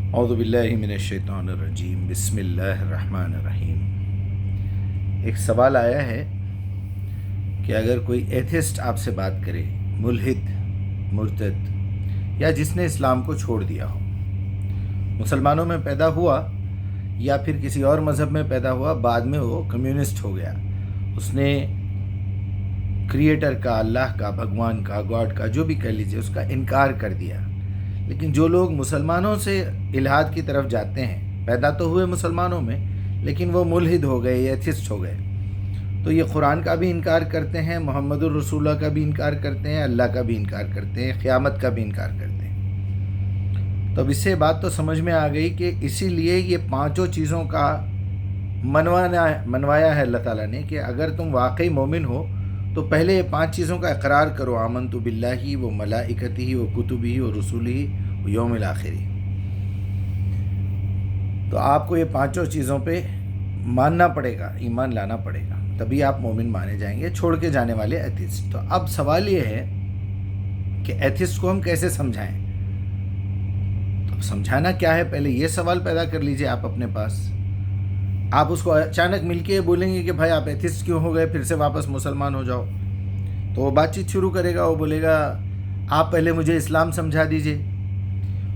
اعوذ باللہ من الشیطان الرجیم، بسم اللہ الرحمن الرحیم۔ ایک سوال آیا ہے کہ اگر کوئی ایتھسٹ آپ سے بات کرے، ملحد، مرتد، یا جس نے اسلام کو چھوڑ دیا ہو، مسلمانوں میں پیدا ہوا یا پھر کسی اور مذہب میں پیدا ہوا، بعد میں وہ کمیونسٹ ہو گیا، اس نے کریٹر کا، اللہ کا، بھگوان کا، گاڈ کا، جو بھی کہہ لیجیے، اس کا انکار کر دیا۔ لیکن جو لوگ مسلمانوں سے الحاد کی طرف جاتے ہیں، پیدا تو ہوئے مسلمانوں میں لیکن وہ ملحد ہو گئے، ایتھسٹ ہو گئے، تو یہ قرآن کا بھی انکار کرتے ہیں، محمد الرسول اللہ کا بھی انکار کرتے ہیں، اللہ کا بھی انکار کرتے ہیں، قیامت کا بھی انکار کرتے ہیں۔ تو اب اس سے بات تو سمجھ میں آ گئی کہ اسی لیے یہ پانچوں چیزوں کا منوایا ہے اللہ تعالیٰ نے کہ اگر تم واقعی مومن ہو تو پہلے یہ پانچ چیزوں کا اقرار کرو، آمنت باللہ و ملائکتہ و کتبہ و رسولہ و یوم الآخر۔ تو آپ کو یہ پانچوں چیزوں پہ ماننا پڑے گا، ایمان لانا پڑے گا، تبھی آپ مومن مانے جائیں گے، چھوڑ کے جانے والے ایتھسٹ۔ تو اب سوال یہ ہے کہ ایتھسٹ کو ہم کیسے سمجھائیں؟ تو سمجھانا کیا ہے، پہلے یہ سوال پیدا کر لیجئے آپ اپنے پاس۔ آپ اس کو اچانک مل کے بولیں گے کہ بھائی آپ ایتھسٹ کیوں ہو گئے، پھر سے واپس مسلمان ہو جاؤ، تو وہ بات چیت شروع کرے گا، وہ بولے گا آپ پہلے مجھے اسلام سمجھا دیجئے،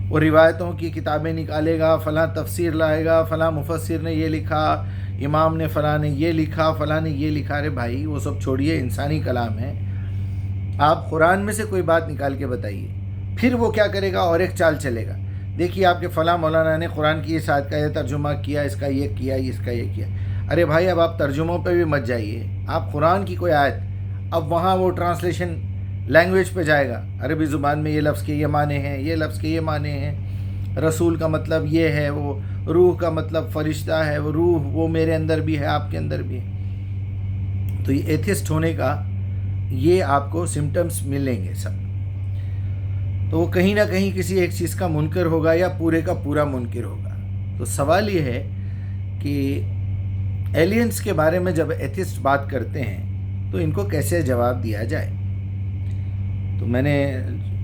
وہ روایتوں کی کتابیں نکالے گا، فلاں تفسیر لائے گا، فلاں مفسر نے یہ لکھا، امام نے فلاں نے یہ لکھا، فلاں نے یہ لکھا۔ ارے بھائی وہ سب چھوڑیے، انسانی کلام ہے، آپ قرآن میں سے کوئی بات نکال کے بتائیے۔ پھر وہ کیا کرے گا، اور ایک چال چلے گا، دیکھیے آپ کے فلاں مولانا نے قرآن کی اس آیت کا یہ ترجمہ کیا، اس کا یہ کیا، اس کا یہ کیا۔ ارے بھائی اب آپ ترجموں پہ بھی مت جائیے، آپ قرآن کی کوئی آیت، اب وہاں وہ ٹرانسلیشن لینگویج پہ جائے گا، عربی زبان میں یہ لفظ کے یہ معنی ہیں، یہ لفظ کے یہ معنی ہیں، رسول کا مطلب یہ ہے، وہ روح کا مطلب فرشتہ ہے، وہ روح وہ میرے اندر بھی ہے، آپ کے اندر بھی ہے۔ تو یہ ایتھسٹ ہونے کا یہ آپ کو سمٹمز ملیں گے سب۔ تو وہ کہیں نہ کہیں کسی ایک چیز کا منکر ہوگا یا پورے کا پورا منکر ہوگا۔ تو سوال یہ ہے کہ ایلینز کے بارے میں جب ایتھسٹ بات کرتے ہیں تو ان کو کیسے جواب دیا جائے؟ تو میں نے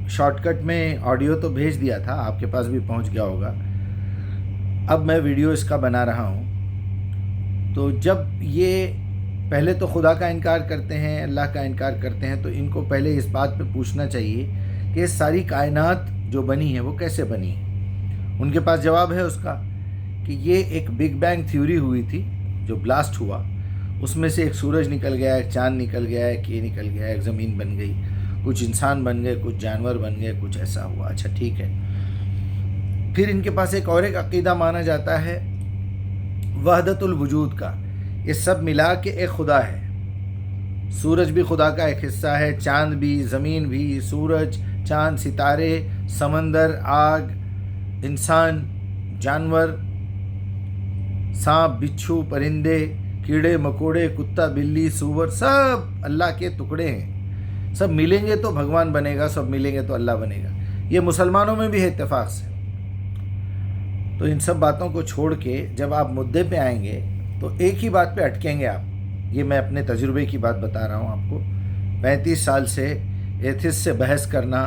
شارٹ کٹ میں آڈیو تو بھیج دیا تھا، آپ کے پاس بھی پہنچ گیا ہوگا، اب میں ویڈیو اس کا بنا رہا ہوں۔ تو جب یہ پہلے تو خدا کا انکار کرتے ہیں، اللہ کا انکار کرتے ہیں، تو ان کو پہلے اس بات پہ پوچھنا چاہیے کہ ساری کائنات جو بنی ہے وہ کیسے بنی ہے۔ ان کے پاس جواب ہے اس کا کہ یہ ایک بگ بینگ تھیوری ہوئی تھی، جو بلاسٹ ہوا، اس میں سے ایک سورج نکل گیا، ایک چاند نکل گیا، ایک یہ نکل گیا، ایک زمین بن گئی، کچھ انسان بن گئے، کچھ جانور بن گئے، کچھ ایسا ہوا۔ اچھا ٹھیک ہے، پھر ان کے پاس ایک اور ایک عقیدہ مانا جاتا ہے وحدت الوجود کا، یہ سب ملا کے ایک خدا ہے، سورج بھی خدا کا ایک حصہ ہے، چاند بھی، زمین بھی، سورج، چاند، ستارے، سمندر، آگ، انسان، جانور، سانپ، بچھو، پرندے، کیڑے مکوڑے، کتا بلی، سور، سب اللہ کے ٹکڑے ہیں، سب ملیں گے تو بھگوان بنے گا، سب ملیں گے تو اللہ بنے گا۔ یہ مسلمانوں میں بھی ہے اتفاق سے۔ تو ان سب باتوں کو چھوڑ کے جب آپ مدعے پہ آئیں گے تو ایک ہی بات پہ اٹکیں گے آپ۔ یہ میں اپنے تجربے کی بات بتا رہا ہوں آپ کو، 35 سال سے ایتھسٹ سے بحث کرنا،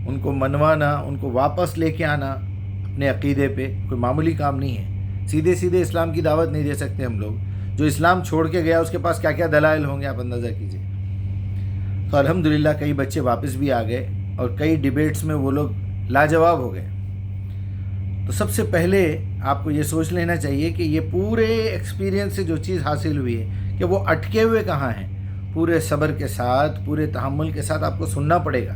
ان کو منوانا، ان کو واپس لے کے آنا اپنے عقیدے پہ، کوئی معمولی کام نہیں ہے۔ سیدھے سیدھے اسلام کی دعوت نہیں دے سکتے ہم لوگ۔ جو اسلام چھوڑ کے گیا اس کے پاس کیا کیا دلائل ہوں گے، آپ اندازہ کیجیے۔ تو الحمدللہ کئی بچے واپس بھی آ گئے اور کئی ڈیبیٹس میں وہ لوگ لاجواب ہو گئے۔ تو سب سے پہلے آپ کو یہ سوچ لینا چاہیے کہ یہ پورے ایکسپیرینس سے جو چیز حاصل ہوئی ہے کہ وہ اٹکے ہوئے کہاں ہیں۔ پورے صبر کے ساتھ، پورے تحمل کے ساتھ آپ کو سننا پڑے گا۔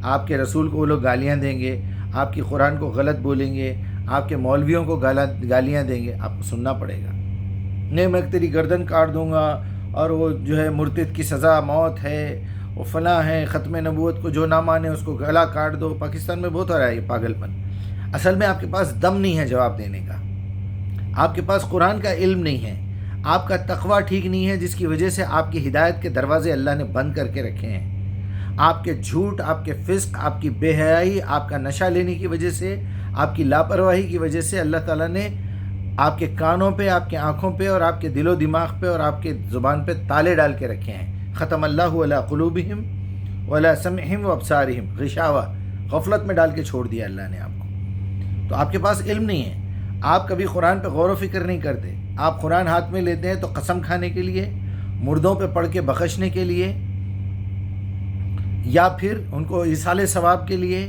آپ کے رسول کو وہ لوگ گالیاں دیں گے، آپ کی قرآن کو غلط بولیں گے، آپ کے مولویوں کو گالیاں دیں گے، آپ کو سننا پڑے گا۔ نہیں میں تیری گردن کاٹ دوں گا، اور وہ جو ہے مرتد کی سزا موت ہے، وہ فلاں ہے، ختم نبوت کو جو نہ مانے اس کو گلا کاٹ دو۔ پاکستان میں بہت ہو رہا ہے یہ پاگل پن۔ اصل میں آپ کے پاس دم نہیں ہے جواب دینے کا، آپ کے پاس قرآن کا علم نہیں ہے، آپ کا تقویٰ ٹھیک نہیں ہے، جس کی وجہ سے آپ کی ہدایت کے دروازے اللہ نے بند کر کے رکھے ہیں۔ آپ کے جھوٹ، آپ کے فسق، آپ کی بے حیائی، آپ کا نشہ لینے کی وجہ سے، آپ کی لاپرواہی کی وجہ سے اللہ تعالیٰ نے آپ کے کانوں پہ، آپ کے آنکھوں پہ، اور آپ کے دل و دماغ پہ، اور آپ کے زبان پہ تالے ڈال کے رکھے ہیں۔ ختم اللہ علی قلوبہم وعلی سمعہم وابصارہم، غشاوہ، غفلت میں ڈال کے چھوڑ دیا اللہ نے آپ کو۔ تو آپ کے پاس علم نہیں ہے، آپ کبھی قرآن پہ غور و فکر نہیں کرتے، آپ قرآن ہاتھ میں لیتے ہیں تو قسم کھانے کے لیے، مردوں پہ پڑھ کے بخشنے کے لیے، یا پھر ان کو ایصال ثواب کے لیے،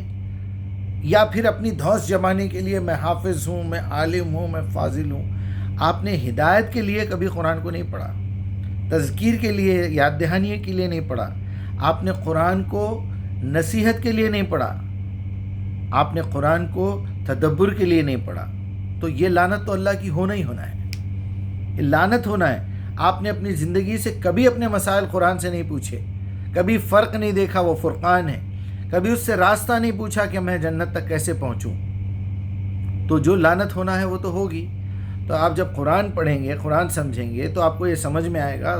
یا پھر اپنی دھوس جمانے کے لیے، میں حافظ ہوں، میں عالم ہوں، میں فاضل ہوں۔ آپ نے ہدایت کے لیے کبھی قرآن کو نہیں پڑھا، تذکیر کے لیے، یاد دہانی کے لیے نہیں پڑھا، آپ نے قرآن کو نصیحت کے لیے نہیں پڑھا، آپ نے قرآن کو تدبر کے لیے نہیں پڑھا، تو یہ لعنت تو اللہ کی ہونا ہی ہونا ہے، یہ لعنت ہونا ہے۔ آپ نے اپنی زندگی سے کبھی اپنے مسائل قرآن سے نہیں پوچھے، کبھی فرق نہیں دیکھا، وہ فرقان ہے، کبھی اس سے راستہ نہیں پوچھا کہ میں جنت تک کیسے پہنچوں، تو جو لعنت ہونا ہے وہ تو ہوگی۔ تو آپ جب قرآن پڑھیں گے، قرآن سمجھیں گے، تو آپ کو یہ سمجھ میں آئے گا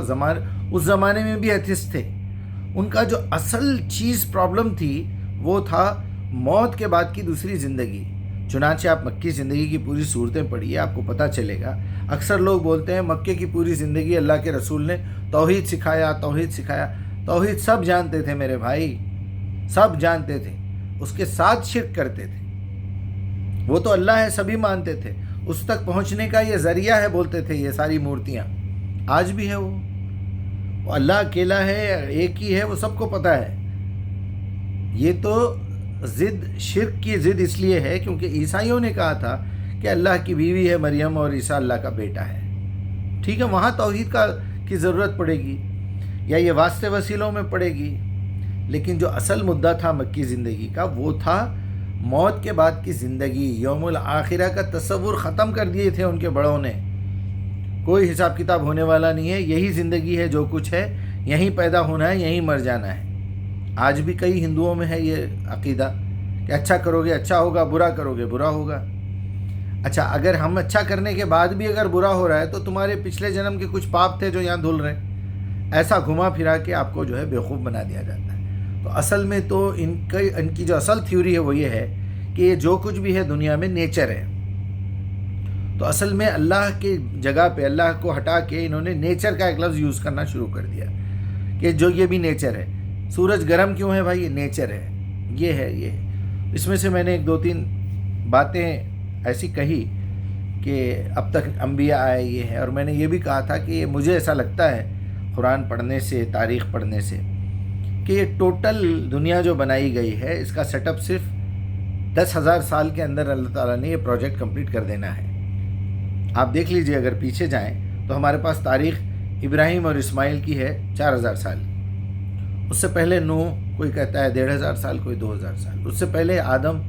اس زمانے میں بھی ایتھسٹ تھے، ان کا جو اصل چیز پرابلم تھی وہ تھا موت کے بعد کی دوسری زندگی۔ چنانچہ آپ مکی زندگی کی پوری صورتیں پڑھیے، آپ کو پتہ چلے گا۔ اکثر لوگ بولتے ہیں مکے کی پوری زندگی اللہ کے رسول نے توحید سکھایا، توحید سکھایا۔ توحید سب جانتے تھے میرے بھائی، سب جانتے تھے، اس کے ساتھ شرک کرتے تھے۔ وہ تو اللہ ہے، سبھی مانتے تھے، اس تک پہنچنے کا یہ ذریعہ ہے بولتے تھے یہ ساری مورتیاں۔ آج بھی ہے وہ اللہ اکیلا ہے، ایک ہی ہے، وہ سب کو پتہ ہے۔ یہ تو ضد شرک کی ضد اس لیے ہے کیونکہ عیسائیوں نے کہا تھا کہ اللہ کی بیوی ہے مریم اور عیسیٰ اللہ کا بیٹا ہے۔ ٹھیک ہے، وہاں توحید کی ضرورت پڑے گی یا یہ واسطے وسیلوں میں پڑے گی، لیکن جو اصل مدعا تھا مکی زندگی کا وہ تھا موت کے بعد کی زندگی۔ یوم الآخرہ کا تصور ختم کر دیے تھے ان کے بڑوں نے، کوئی حساب کتاب ہونے والا نہیں ہے، یہی زندگی ہے، جو کچھ ہے یہیں پیدا ہونا ہے، یہیں مر جانا ہے۔ آج بھی کئی ہندوؤں میں ہے یہ عقیدہ کہ اچھا کرو گے اچھا ہوگا، برا کرو گے برا ہوگا۔ اچھا، اگر ہم اچھا کرنے کے بعد بھی اگر برا ہو رہا ہے تو تمہارے پچھلے جنم کے کچھ پاپ تھے جو یہاں دھل رہے ہیں، ایسا گھما پھرا کے آپ کو جو ہے بیوقوف بنا دیا جاتا ہے۔ تو اصل میں تو ان کی جو اصل تھیوری ہے وہ یہ ہے کہ یہ جو کچھ بھی ہے دنیا میں نیچر ہے۔ تو اصل میں اللہ کی جگہ پہ اللہ کو ہٹا کے انہوں نے نیچر کا ایک لفظ یوز کرنا شروع کر دیا کہ جو یہ بھی نیچر ہے۔ سورج گرم کیوں ہے بھائی؟ یہ نیچر ہے، یہ ہے یہ۔ اس میں سے میں نے ایک دو تین باتیں ایسی کہی کہ اب تک انبیاء آئے یہ ہے، اور میں نے یہ بھی کہا تھا کہ مجھے ایسا لگتا ہے قرآن پڑھنے سے، تاریخ پڑھنے سے، کہ یہ ٹوٹل دنیا جو بنائی گئی ہے اس کا سیٹ اپ صرف 10,000 سال کے اندر اللہ تعالیٰ نے یہ پروجیکٹ کمپلیٹ کر دینا ہے۔ آپ دیکھ لیجئے، اگر پیچھے جائیں تو ہمارے پاس تاریخ ابراہیم اور اسماعیل کی ہے 4,000 سال، اس سے پہلے نوح، کوئی کہتا ہے 1,500 سال، کوئی 2,000 سال، اس سے پہلے آدم،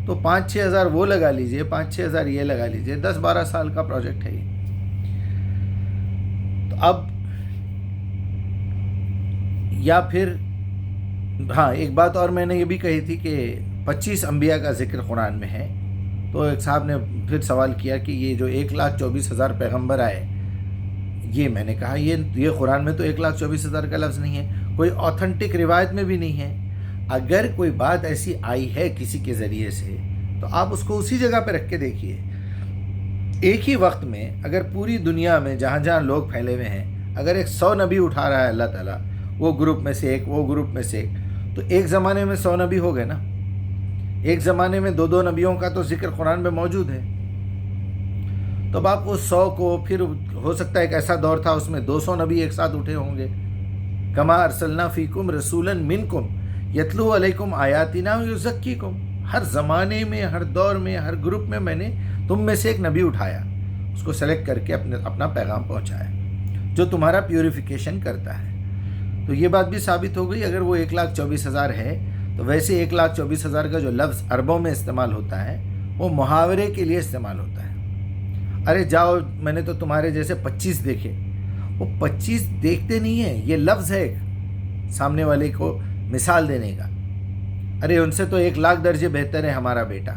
تو 5-6 ہزار وہ لگا لیجئے، 5-6 ہزار یہ لگا لیجئے، 10-12 سال کا پروجیکٹ ہے یہ۔ تو اب یا پھر ہاں ایک بات اور میں نے یہ بھی کہی تھی کہ 25 انبیاء کا ذکر قرآن میں ہے۔ تو ایک صاحب نے پھر سوال کیا کہ یہ جو 1,24,000 پیغمبر آئے، یہ میں نے کہا یہ قرآن میں تو 1,24,000 کا لفظ نہیں ہے، کوئی آتھنٹک روایت میں بھی نہیں ہے۔ اگر کوئی بات ایسی آئی ہے کسی کے ذریعے سے تو آپ اس کو اسی جگہ پہ رکھ کے دیکھیے۔ ایک ہی وقت میں اگر پوری دنیا میں جہاں جہاں لوگ پھیلے ہوئے ہیں، اگر 100 نبی اٹھا رہا ہے اللہ تعالیٰ، وہ گروپ میں سے ایک، وہ گروپ میں سے ایک، تو ایک زمانے میں 100 نبی ہو گئے نا۔ ایک زمانے میں 2 نبیوں کا تو ذکر قرآن میں موجود ہے۔ تو اب آپ وہ 100 کو، پھر ہو سکتا ہے ایک ایسا دور تھا اس میں 200 نبی ایک ساتھ اٹھے ہوں گے۔ کما ارسلنا فیکم رسولا منکم یتلو علیکم آیاتنا ویزکیکم، ہر زمانے میں، ہر دور میں، ہر گروپ میں میں نے تم میں سے ایک نبی اٹھایا، اس کو سلیکٹ کر کے اپنا پیغام پہنچایا جو تمہارا پیوریفیکیشن کرتا ہے۔ تو یہ بات بھی ثابت ہو گئی، اگر وہ 1,24,000 ہے تو ویسے 1,24,000 کا جو لفظ عربوں میں استعمال ہوتا ہے وہ محاورے کے لیے استعمال ہوتا ہے۔ ارے جاؤ، میں نے تو تمہارے جیسے 25 دیکھے، وہ 25 دیکھتے نہیں ہیں، یہ لفظ ہے ایک سامنے والے کو مثال دینے کا۔ ارے ان سے تو 1,00,000 درجے بہتر ہے ہمارا بیٹا،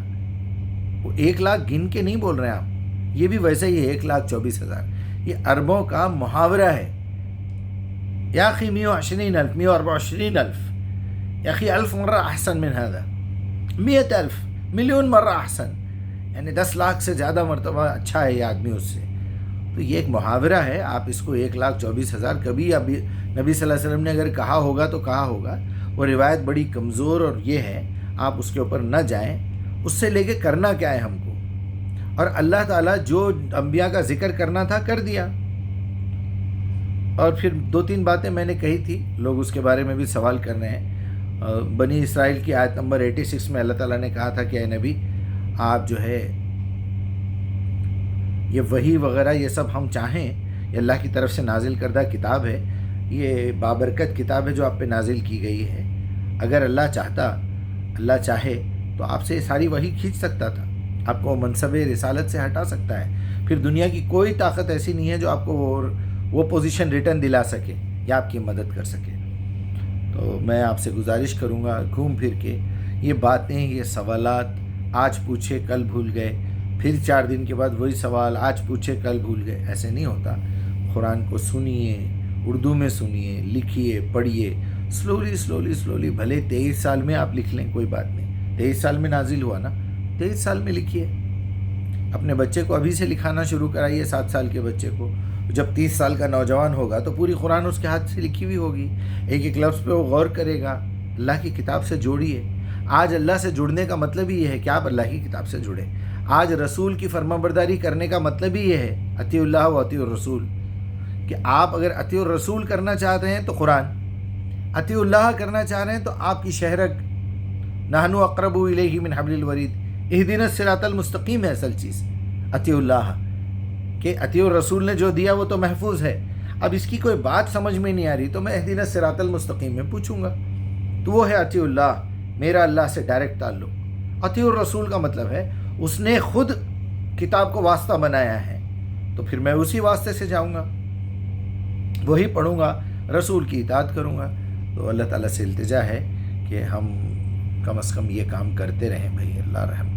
وہ 1,00,000 گن کے نہیں بول رہے ہیں آپ، یہ بھی ویسے ہی ہے 1,24,000، یہ عربوں کا محاورہ ہے۔ یا اخی 120,000 124,000 یا اخی 1000 مرہ احسن من هذا، 100,000 ملین مرہ احسن، یعنی 10 لاکھ سے زیادہ مرتبہ اچھا ہے یہ آدمی اس سے۔ تو یہ ایک محاورہ ہے، آپ اس کو 1,24,000 کبھی ابھی نبی صلی اللہ علیہ وسلم نے اگر کہا ہوگا تو کہا ہوگا، وہ روایت بڑی کمزور اور یہ ہے، آپ اس کے اوپر نہ جائیں، اس سے لے کے کرنا کیا ہے ہم کو. اور اللہ تعالیٰ جو انبیاء کا ذکر کرنا تھا کر دیا. اور پھر 2-3 باتیں میں نے کہی تھی، لوگ اس کے بارے میں بھی سوال کر رہے ہیں. بنی اسرائیل کی آیت نمبر 86 میں اللہ تعالیٰ نے کہا تھا کہ اے نبی آپ جو ہے یہ وحی وغیرہ یہ سب ہم چاہیں، یہ اللہ کی طرف سے نازل کردہ کتاب ہے، یہ بابرکت کتاب ہے جو آپ پہ نازل کی گئی ہے. اگر اللہ چاہے تو آپ سے یہ ساری وحی کھینچ سکتا تھا، آپ کو منصب رسالت سے ہٹا سکتا ہے. پھر دنیا کی کوئی طاقت ایسی نہیں ہے جو آپ کو وہ پوزیشن ریٹرن دلا سکے یا آپ کی مدد کر سکے. تو میں آپ سے گزارش کروں گا گھوم پھر کے یہ باتیں، یہ سوالات آج پوچھے کل بھول گئے، پھر 4 دن کے بعد وہی سوال آج پوچھے کل بھول گئے، ایسے نہیں ہوتا. قرآن کو سنیے، اردو میں سنیے، لکھیے، پڑھیے، سلولی. بھلے 23 سال میں آپ لکھ لیں، کوئی بات نہیں. 23 سال میں نازل ہوا نا، 23 سال میں لکھیے. اپنے بچے کو ابھی سے لکھانا شروع کرائیے، 7 سال کے بچے کو. جب 30 سال کا نوجوان ہوگا تو پوری قرآن اس کے ہاتھ سے لکھی ہوئی ہوگی، ایک ایک لفظ پہ وہ غور کرے گا. اللہ کی کتاب سے جوڑیے. آج اللہ سے جڑنے کا مطلب ہی یہ ہے کہ آپ اللہ کی کتاب سے جڑیں. آج رسول کی فرمانبرداری کرنے کا مطلب ہی یہ ہے، اطیع اللہ و اطیع الرسول، کہ آپ اگر اطیع الرسول کرنا چاہتے ہیں تو قرآن، اطیع اللہ کرنا چاہ رہے ہیں تو آپ کی شہرک نحن اقرب الیہ من حبل الورید، اہدنا الصراط المستقیم ہے اصل چیز اطیع اللہ، کہ اطیع الرسول نے جو دیا وہ تو محفوظ ہے. اب اس کی کوئی بات سمجھ میں نہیں آ رہی تو میں اہدنا الصراط المستقیم میں پوچھوں گا، تو وہ ہے اطیع اللہ، میرا اللہ سے ڈائریکٹ تعلق. اطیع الرسول کا مطلب ہے اس نے خود کتاب کو واسطہ بنایا ہے، تو پھر میں اسی واسطے سے جاؤں گا، وہی پڑھوں گا، رسول کی اطاعت کروں گا. تو اللہ تعالیٰ سے التجا ہے کہ ہم کم از کم یہ کام کرتے رہیں بھائی. اللہ رحم.